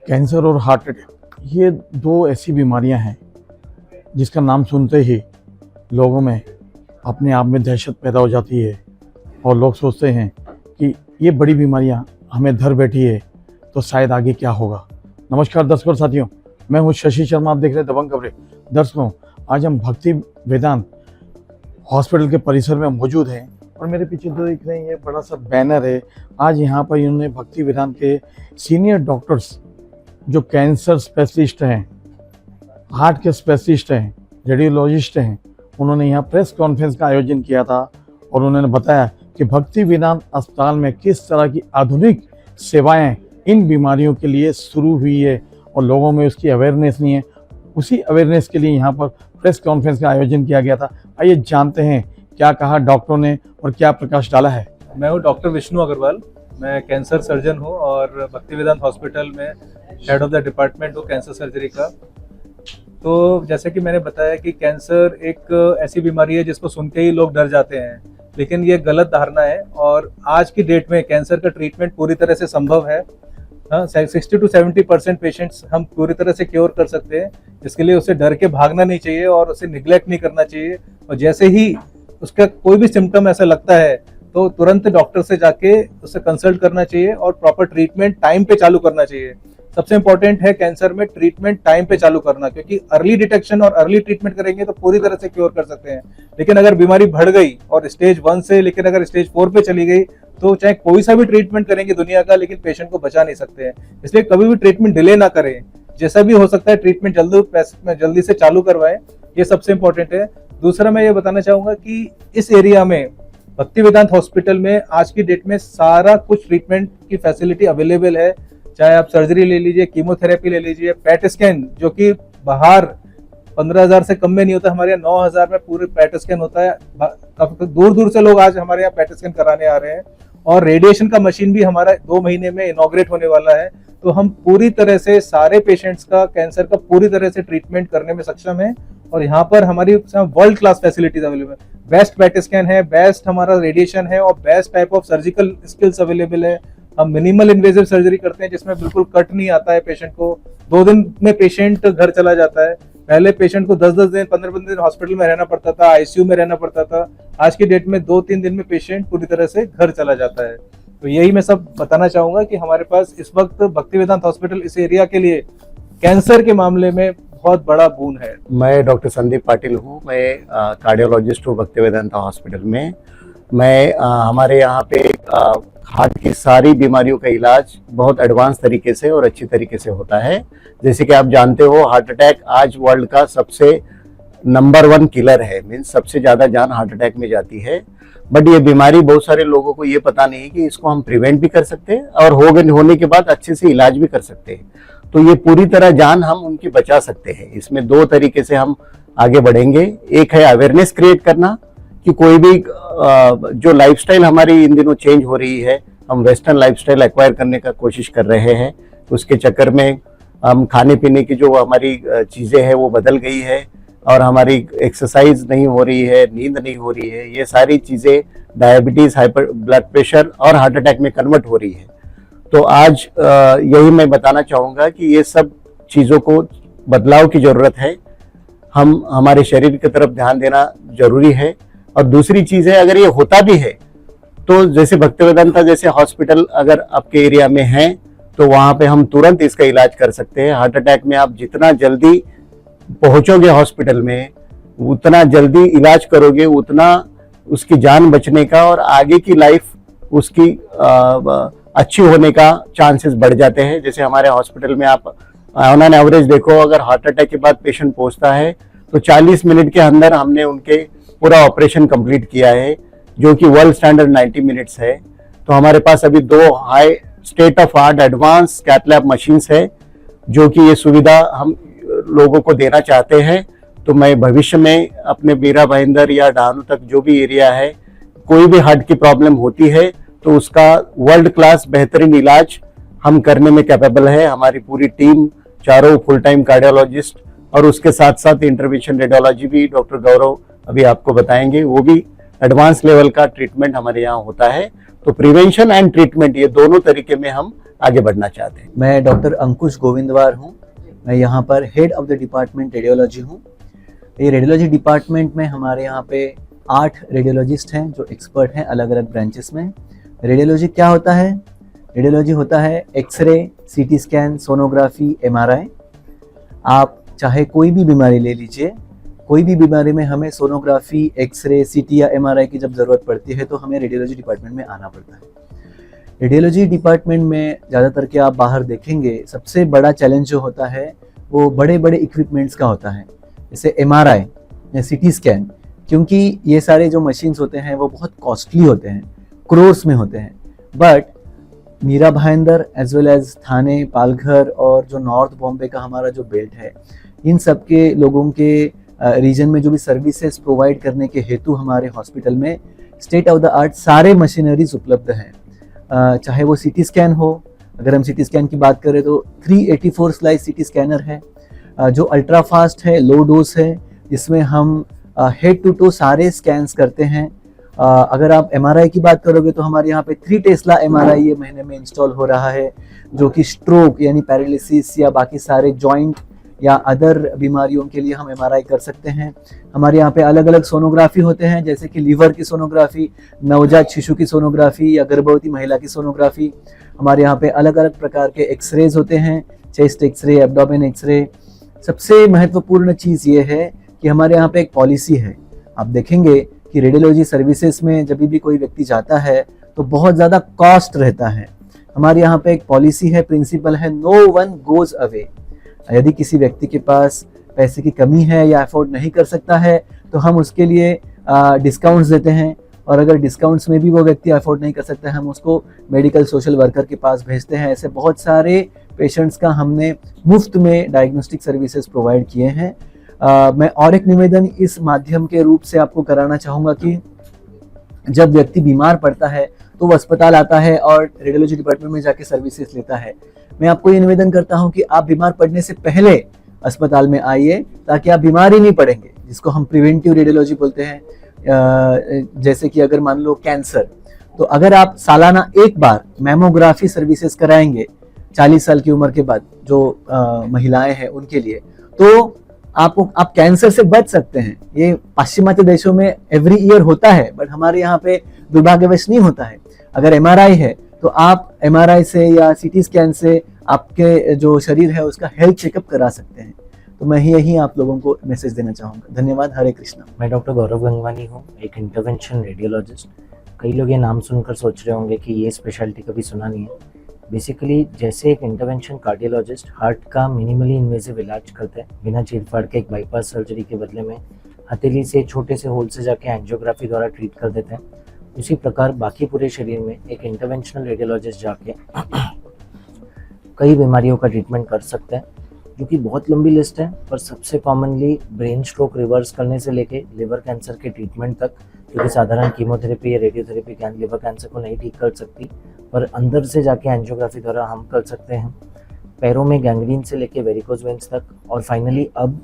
Cancer और heart attack ये दो ऐसी बीमारियां हैं जिसका नाम सुनते ही लोगों में अपने आप में दहशत पैदा हो जाती है और लोग सोचते हैं कि ये बड़ी बीमारियां हमें धर बैठी है तो शायद आगे क्या होगा। नमस्कार दर्शकों साथियों, मैं हूं शशि शर्मा, आप देख रहे हैं दबंग खबरें। दर्शकों, आज हम भक्ति वेदांत हॉस्पिटल के परिसर में मौजूद हैं और मेरे पीछे जो देख रहे हैं ये बड़ा सा बैनर है। आज यहाँ पर इन्होंने भक्ति वेदांत के सीनियर डॉक्टर्स जो कैंसर स्पेशलिस्ट हैं, हार्ट के स्पेशलिस्ट हैं, रेडियोलॉजिस्ट हैं, उन्होंने यहाँ प्रेस कॉन्फ्रेंस का आयोजन किया था और उन्होंने बताया कि भक्ति वेदांत अस्पताल में किस तरह की आधुनिक सेवाएं इन बीमारियों के लिए शुरू हुई है और लोगों में उसकी अवेयरनेस नहीं है। उसी अवेयरनेस के लिए यहाँ पर प्रेस कॉन्फ्रेंस का आयोजन किया गया था। आइए जानते हैं क्या कहा डॉक्टरों ने और क्या प्रकाश डाला है। मैं हूँ डॉक्टर विष्णु अग्रवाल, मैं कैंसर सर्जन हूँ और भक्ति वेदांत हॉस्पिटल में हेड ऑफ द डिपार्टमेंट हूँ कैंसर सर्जरी का। तो जैसे कि मैंने बताया कि कैंसर एक ऐसी बीमारी है जिसको सुन के ही लोग डर जाते हैं, लेकिन ये गलत धारणा है और आज की डेट में कैंसर का ट्रीटमेंट पूरी तरह से संभव है। 60 to 70% पेशेंट्स हम पूरी तरह से क्योर कर सकते हैं। इसके लिए उसे डर के भागना नहीं चाहिए और उसे निग्लेक्ट नहीं करना चाहिए और जैसे ही उसका कोई भी सिम्टम ऐसा लगता है तो तुरंत डॉक्टर से जाके उससे कंसल्ट करना चाहिए और प्रॉपर ट्रीटमेंट टाइम पे चालू करना चाहिए। सबसे इंपॉर्टेंट है कैंसर में ट्रीटमेंट टाइम पे चालू करना, क्योंकि अर्ली डिटेक्शन और अर्ली ट्रीटमेंट करेंगे तो पूरी तरह से क्योर कर सकते हैं। लेकिन अगर बीमारी बढ़ गई और स्टेज 1 से लेकिन अगर स्टेज 4 पे चली गई तो चाहे कोई सा भी ट्रीटमेंट करेंगे दुनिया का, लेकिन पेशेंट को बचा नहीं सकते हैं। इसलिए कभी भी ट्रीटमेंट डिले ना करें, जैसा भी हो सकता है ट्रीटमेंट जल्दी से चालू करवाएं, ये सबसे इंपॉर्टेंट है। दूसरा मैं ये बताना चाहूंगा कि इस एरिया में भक्ति वेदांत हॉस्पिटल में आज की डेट में सारा कुछ ट्रीटमेंट की फैसिलिटी अवेलेबल है। चाहे आप सर्जरी ले लीजिए, कीमोथेरेपी ले लीजिए, पैट स्कैन जो कि बाहर 15,000 से कम में नहीं होता, हमारे यहाँ 9,000 में पूरे पैट स्कैन होता है। दूर दूर से लोग आज हमारे यहाँ पैट स्कैन कराने आ रहे हैं और रेडिएशन का मशीन भी हमारा 2 महीने में इनॉग्रेट होने वाला है। तो हम पूरी तरह से सारे पेशेंट्स का कैंसर का पूरी तरह से ट्रीटमेंट करने में सक्षम है और यहाँ पर हमारी वर्ल्ड क्लास फैसिलिटीज अवेलेबल है। बेस्ट पैट स्कैन है, बेस्ट हमारा रेडिएशन है और best type of surgical skills available है। हम मिनिमल इन्वेजिव सर्जरी करते हैं जिसमें बिल्कुल कट नहीं आता है पेशेंट को। 2 दिन में पेशेंट घर चला जाता है। पहले पेशेंट को 10-10 दिन 15-15 दिन हॉस्पिटल में रहना पड़ता था, आईसीयू में रहना पड़ता था। आज की डेट में 2-3 दिन में पेशेंट पूरी तरह से घर चला जाता है। तो यही मैं सब बताना चाहूंगा कि हमारे पास इस वक्त भक्ति वेदांत हॉस्पिटल इस एरिया के लिए कैंसर के मामले में बहुत बड़ा बून है। मैं डॉक्टर संदीप पाटिल हूँ, मैं कार्डियोलॉजिस्ट हूँ भक्ति वेदांत हॉस्पिटल में। मैं हमारे यहाँ पे हार्ट की सारी बीमारियों का इलाज बहुत एडवांस तरीके से और अच्छी तरीके से होता है। जैसे कि आप जानते हो, हार्ट अटैक आज वर्ल्ड का सबसे नंबर 1 किलर है, मीन्स सबसे ज़्यादा जान हार्ट अटैक में जाती है। बट ये बीमारी बहुत सारे लोगों को ये पता नहीं है कि इसको हम प्रिवेंट भी कर सकते हैं और होने के बाद अच्छे से इलाज भी कर सकते हैं। तो ये पूरी तरह जान हम उनकी बचा सकते हैं। इसमें 2 तरीके से हम आगे बढ़ेंगे। एक है अवेयरनेस क्रिएट करना कि कोई भी जो लाइफस्टाइल हमारी इन दिनों चेंज हो रही है, हम वेस्टर्न लाइफस्टाइल एक्वायर करने का कोशिश कर रहे हैं। उसके चक्कर में हम खाने पीने की जो हमारी चीज़ें हैं वो बदल गई है और हमारी एक्सरसाइज नहीं हो रही है, नींद नहीं हो रही है। ये सारी चीज़ें डायबिटीज़, हाइपर ब्लड प्रेशर और हार्ट अटैक में कन्वर्ट हो रही है। तो आज यही मैं बताना चाहूँगा कि ये सब चीज़ों को बदलाव की ज़रूरत है। हम हमारे शरीर की तरफ ध्यान देना जरूरी है। और दूसरी चीज़ है, अगर ये होता भी है तो जैसे भक्ति वेदांता जैसे हॉस्पिटल अगर आपके एरिया में है तो वहाँ पे हम तुरंत इसका इलाज कर सकते हैं। हार्ट अटैक में आप जितना जल्दी पहुँचोगे हॉस्पिटल में, उतना जल्दी इलाज करोगे, उतना उसकी जान बचने का और आगे की लाइफ उसकी अच्छी होने का चांसेस बढ़ जाते हैं। जैसे हमारे हॉस्पिटल में आप ऑन एन एवरेज देखो, अगर हार्ट अटैक के बाद पेशेंट पहुंचता है तो 40 मिनट के अंदर हमने उनके पूरा ऑपरेशन कंप्लीट किया है, जो कि वर्ल्ड स्टैंडर्ड 90 मिनट्स है। तो हमारे पास अभी 2 high state of art advance cath lab machines है जो कि ये सुविधा हम लोगों को देना चाहते हैं। तो मैं भविष्य में अपने मीरा भाईंदर या डानू तक जो भी एरिया है, कोई भी हार्ट की प्रॉब्लम होती है तो उसका वर्ल्ड क्लास बेहतरीन इलाज हम करने में कैपेबल है। हमारी पूरी टीम, चारों फुल टाइम कार्डियोलॉजिस्ट और उसके साथ साथ इंटरवेंशन रेडियोलॉजी भी डॉक्टर गौरव अभी आपको बताएंगे, वो भी एडवांस लेवल का ट्रीटमेंट हमारे यहाँ होता है। तो प्रिवेंशन एंड ट्रीटमेंट ये दोनों तरीके में हम आगे बढ़ना चाहते हैं। मैं डॉक्टर अंकुश गोविंदवार हूँ। मैं यहाँ पर head of the department radiology हूँ। ये रेडियोलॉजी डिपार्टमेंट में हमारे यहाँ पे 8 रेडियोलॉजिस्ट हैं जो एक्सपर्ट हैं अलग अलग ब्रांचेस में। रेडियोलॉजी क्या होता है? रेडियोलॉजी होता है x ray, CT scan, sonography, MRI. आप चाहे कोई भी बीमारी ले लीजिए, कोई भी बीमारी में हमें सोनोग्राफी, एक्सरे, सीटी या एमआरआई की जब ज़रूरत पड़ती है तो हमें रेडियोलॉजी डिपार्टमेंट में आना पड़ता है। रेडियोलॉजी डिपार्टमेंट में ज़्यादातर के आप बाहर देखेंगे सबसे बड़ा चैलेंज जो होता है वो बड़े बड़े इक्विपमेंट्स का होता है, जैसे एमआरआई या सीटी स्कैन, क्योंकि ये सारे जो मशीन्स होते हैं वो बहुत कॉस्टली होते हैं, क्रोर्स में होते हैं। But Mira Bhayandar as well as Thane, Palghar और जो नॉर्थ बॉम्बे का हमारा जो बेल्ट है, इन सब के लोगों के रीजन में जो भी सर्विसेज प्रोवाइड करने के हेतु हमारे हॉस्पिटल में स्टेट ऑफ द आर्ट सारे मशीनरीज उपलब्ध हैं। चाहे वो सीटी स्कैन हो, अगर हम सीटी स्कैन की बात करें तो 384 स्लाइस सीटी स्कैनर है जो अल्ट्रा फास्ट है, लो डोज है, जिसमें हम हेड टू टो सारे स्कैन्स करते हैं। अगर आप एमआरआई की बात करोगे तो हमारे यहाँ पे 3 टेस्ला एमआरआई ये महीने में इंस्टॉल हो रहा है, जो कि स्ट्रोक यानी पैरालिसिस या बाकी सारे जॉइंट या अदर बीमारियों के लिए हम एमआरआई कर सकते हैं। हमारे यहाँ पे अलग अलग सोनोग्राफी होते हैं, जैसे कि लीवर की सोनोग्राफी, नवजात शिशु की सोनोग्राफी या गर्भवती महिला की सोनोग्राफी। हमारे यहाँ पे अलग अलग प्रकार के एक्सरेज होते हैं, चेस्ट एक्सरे, एब्डोमेन एक्सरे। सबसे महत्वपूर्ण चीज़ ये है कि हमारे यहाँ पे एक पॉलिसी है। आप देखेंगे कि रेडियोलॉजी सर्विसेज में जब भी कोई व्यक्ति जाता है तो बहुत ज़्यादा कॉस्ट रहता है। हमारे यहाँ पे एक पॉलिसी है, प्रिंसिपल है, नो वन गोज अवे। यदि किसी व्यक्ति के पास पैसे की कमी है या अफोर्ड नहीं कर सकता है तो हम उसके लिए डिस्काउंट्स देते हैं, और अगर डिस्काउंट्स में भी वो व्यक्ति अफोर्ड नहीं कर सकता है हम उसको मेडिकल सोशल वर्कर के पास भेजते हैं। ऐसे बहुत सारे पेशेंट्स का हमने मुफ्त में डायग्नोस्टिक सर्विसेज प्रोवाइड किए हैं। मैं और एक निवेदन इस माध्यम के रूप से आपको कराना चाहूँगा कि जब व्यक्ति बीमार पड़ता है तो वो अस्पताल आता है और रेडियोलॉजी डिपार्टमेंट में जाके सर्विसेज लेता है। मैं आपको ये निवेदन करता हूँ कि आप बीमार पड़ने से पहले अस्पताल में आइए, ताकि आप बीमार ही नहीं पड़ेंगे, जिसको हम प्रिवेंटिव रेडियोलॉजी बोलते हैं। जैसे कि अगर मान लो कैंसर, तो अगर आप सालाना एक बार मैमोग्राफी सर्विसेज कराएंगे 40 साल की उम्र के बाद जो महिलाएं हैं उनके लिए, तो आप कैंसर से बच सकते हैं। ये पाश्चिमात्य देशों में एवरी ईयर होता है, बट हमारे यहाँ पे दुर्भाग्यवश नहीं होता है। अगर एमआरआई है तो आप एमआरआई से या सीटी स्कैन से आपके जो शरीर है उसका हेल्थ चेकअप करा सकते हैं। तो मैं यही आप लोगों को मैसेज देना चाहूँगा। धन्यवाद। हरे कृष्णा। मैं डॉक्टर गौरव गंगवानी हूँ, एक इंटरवेंशन रेडियोलॉजिस्ट। कई लोग ये नाम सुनकर सोच रहे होंगे कि ये स्पेशलिटी कभी सुना नहीं है। बेसिकली जैसे एक इंटरवेंशन कार्डियोलॉजिस्ट हार्ट का मिनिमली इन्वेसिव इलाज करते हैं बिना चीरफाड़ के, एक बाईपास सर्जरी के बदले में हथेली से छोटे से होल से जाके एंजियोग्राफी द्वारा ट्रीट कर देते हैं, उसी प्रकार बाकी पूरे शरीर में एक इंटरवेंशनल रेडियोलॉजिस्ट जाके कई बीमारियों का ट्रीटमेंट कर सकते हैं, जो कि बहुत लंबी लिस्ट है। पर सबसे कॉमनली ब्रेन स्ट्रोक रिवर्स करने से लेके लिवर कैंसर के ट्रीटमेंट तक, क्योंकि साधारण कीमोथेरेपी या रेडियोथेरेपी लिवर कैंसर को नहीं ठीक कर सकती, पर अंदर से जाके एंजियोग्राफी द्वारा हम कर सकते हैं। पैरों में गैंग्रीन से लेके वेरिकोज वेन्स तक, और फाइनली अब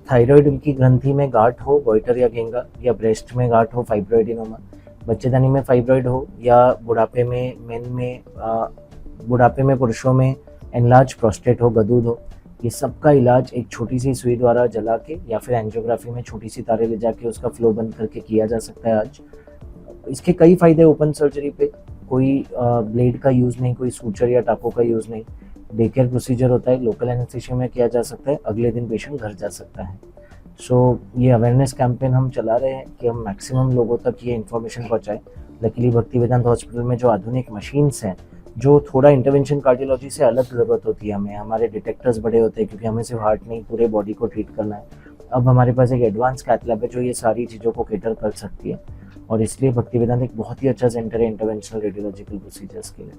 थायराइड की ग्रंथि में गांठ हो, गोइटर या गेंगा, या ब्रेस्ट में गांठ हो, फाइब्रॉइडिनोमा, बच्चेदानी में फाइब्रॉइड हो, या बुढ़ापे में बुढ़ापे में पुरुषों में एनलार्ज प्रोस्टेट हो, गदूद हो, ये सब का इलाज एक छोटी सी सुई द्वारा जला के या फिर एंजियोग्राफी में छोटी सी तारे ले जाके उसका फ्लो बंद करके किया जा सकता है आज। इसके कई फायदे ओपन सर्जरी पे, कोई ब्लेड का यूज़ नहीं, कोई सूचर या टाको का यूज़ नहीं, डे केयर प्रोसीजर होता है, लोकल एनेस्थीसिया में किया जा सकता है, अगले दिन पेशेंट घर जा सकता है। ये अवेयरनेस कैंपेन हम चला रहे हैं कि हम मैक्सिमम लोगों तक ये इन्फॉर्मेशन पहुँचाएं। लकीली भक्ति वेदांत हॉस्पिटल में जो आधुनिक मशीन्स हैं, जो थोड़ा इंटरवेंशन कार्डियोलॉजी से अलग ज़रूरत होती है हमें, हमारे डिटेक्टर्स बड़े होते हैं क्योंकि हमें सिर्फ हार्ट नहीं पूरे बॉडी को ट्रीट करना है। अब हमारे पास एक एडवांस कैथ लैब है जो ये सारी चीज़ों को केटर कर सकती है, और इसलिए भक्ति वेदांत एक बहुत ही अच्छा सेंटर है इंटरवेंशनल रेडियोलॉजिकल प्रोसीजर्स के लिए।